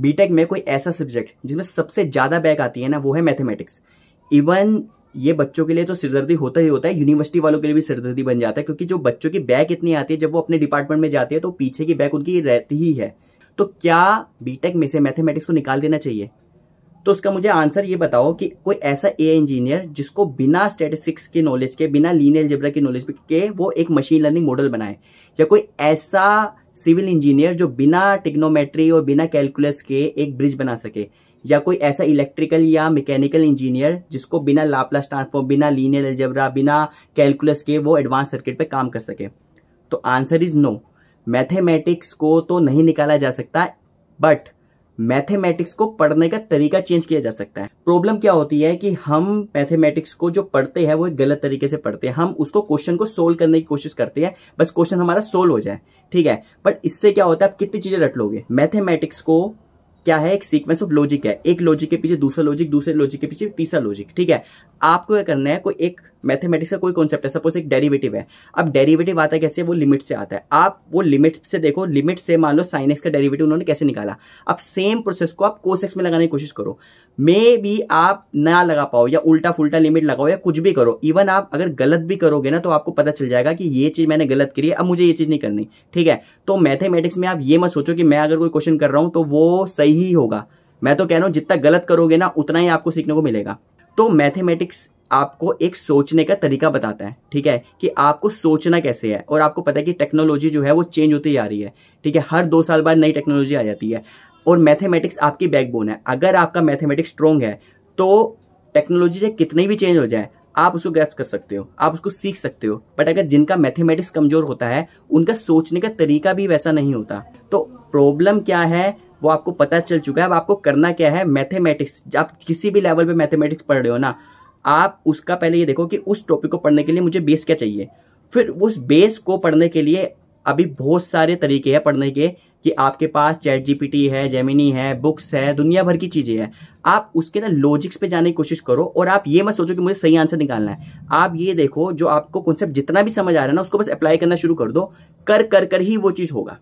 BTech में कोई ऐसा सब्जेक्ट जिसमें सबसे ज़्यादा बैक आती है ना, वो है मैथमेटिक्स। इवन ये बच्चों के लिए तो सिरदर्दी होता ही होता है, यूनिवर्सिटी वालों के लिए भी सिरदर्दी बन जाता है, क्योंकि जो बच्चों की बैक इतनी आती है जब वो अपने डिपार्टमेंट में जाते हैं तो पीछे की बैक उनकी रहती ही है। तो क्या बीटेक में से मैथमेटिक्स को निकाल देना चाहिए? तो उसका मुझे आंसर ये बताओ कि कोई ऐसा एआई इंजीनियर जिसको बिना स्टैटिस्टिक्स की नॉलेज के, बिना लीनियर अलजेब्रा की नॉलेज के वो एक मशीन लर्निंग मॉडल बनाए, या कोई ऐसा सिविल इंजीनियर जो बिना टिग्नोमेट्री और बिना कैलकुलस के एक ब्रिज बना सके, या कोई ऐसा इलेक्ट्रिकल या मैकेनिकल इंजीनियर जिसको बिना लाप्लास ट्रांसफॉर्म, बिना लीनियर अलजेब्रा, बिना कैलकुलस के वो एडवांस सर्किट पे काम कर सके। तो आंसर इज नो, मैथमेटिक्स को तो नहीं निकाला जा सकता, बट मैथमेटिक्स को पढ़ने का तरीका चेंज किया जा सकता है। प्रॉब्लम क्या होती है कि हम मैथमेटिक्स को जो पढ़ते हैं वो एक गलत तरीके से पढ़ते हैं। हम उसको क्वेश्चन को सोल्व करने की कोशिश करते हैं, बस क्वेश्चन हमारा सोल्व हो जाए, ठीक है। बट इससे क्या होता है, आप कितनी चीजें रट लोगे। मैथमेटिक्स को क्या है, एक सीक्वेंस ऑफ लॉजिक है, एक लॉजिक के पीछे दूसरा लॉजिक, दूसरे लॉजिक के पीछे तीसरा लॉजिक, ठीक है। आपको क्या करना है, कोई एक मैथमेटिक्स का कोई कॉन्सेप्ट है, सपोज एक डेरिवेटिव है। अब डेरिवेटिव आता है कैसे, वो लिमिट से आता है। आप वो लिमिट से देखो, लिमिट से मान लो sin x का डेरिवेटिव उन्होंने कैसे निकाला। अब सेम प्रोसेस को आप cos x में लगाने की कोशिश करो, मे भी आप ना लगा पाओ, या उल्टा फुल्टा लिमिट लगाओ, या कुछ भी करो। इवन आप अगर गलत भी करोगे ना तो आपको पता चल जाएगा कि ये चीज मैंने गलत करी है, अब मुझे ये चीज नहीं करनी, ठीक है। तो मैथमेटिक्स में आप ये मत सोचो कि मैं अगर कोई क्वेश्चन कर रहा हूं तो वो सही ही होगा। मैं तो कह रहा हूं जितना गलत करोगे ना उतना ही आपको सीखने को मिलेगा। तो मैथमेटिक्स आपको एक सोचने का तरीका बताता है, ठीक है, कि आपको सोचना कैसे है। और आपको पता है कि टेक्नोलॉजी जो है वो चेंज होती आ रही है, ठीक है। हर 2 साल बाद नई टेक्नोलॉजी आ जाती है, और मैथमेटिक्स आपकी बैकबोन है। अगर आपका मैथमेटिक्स स्ट्रॉन्ग है तो टेक्नोलॉजी से कितनी भी चेंज हो जाए आप उसको ग्रैस्प कर सकते हो, आप उसको सीख सकते हो। बट अगर जिनका मैथमेटिक्स कमजोर होता है उनका सोचने का तरीका भी वैसा नहीं होता। तो प्रॉब्लम क्या है वो आपको पता चल चुका है। अब आपको करना क्या है, मैथमेटिक्स जब किसी भी लेवल पे मैथमेटिक्स पढ़ रहे हो ना, आप उसका पहले ये देखो कि उस टॉपिक को पढ़ने के लिए मुझे बेस क्या चाहिए। फिर उस बेस को पढ़ने के लिए अभी बहुत सारे तरीके हैं पढ़ने के, कि आपके पास चैट जीपीटी है, जेमिनी है, बुक्स है, दुनिया भर की चीजें हैं। आप उसके ना लॉजिक्स पे जाने की कोशिश करो, और आप ये मत सोचो कि मुझे सही आंसर निकालना है। आप ये देखो जो आपको कॉन्सेप्ट जितना भी समझ आ रहा है ना उसको बस अप्लाई करना शुरू कर दो, कर कर कर ही वो चीज होगा।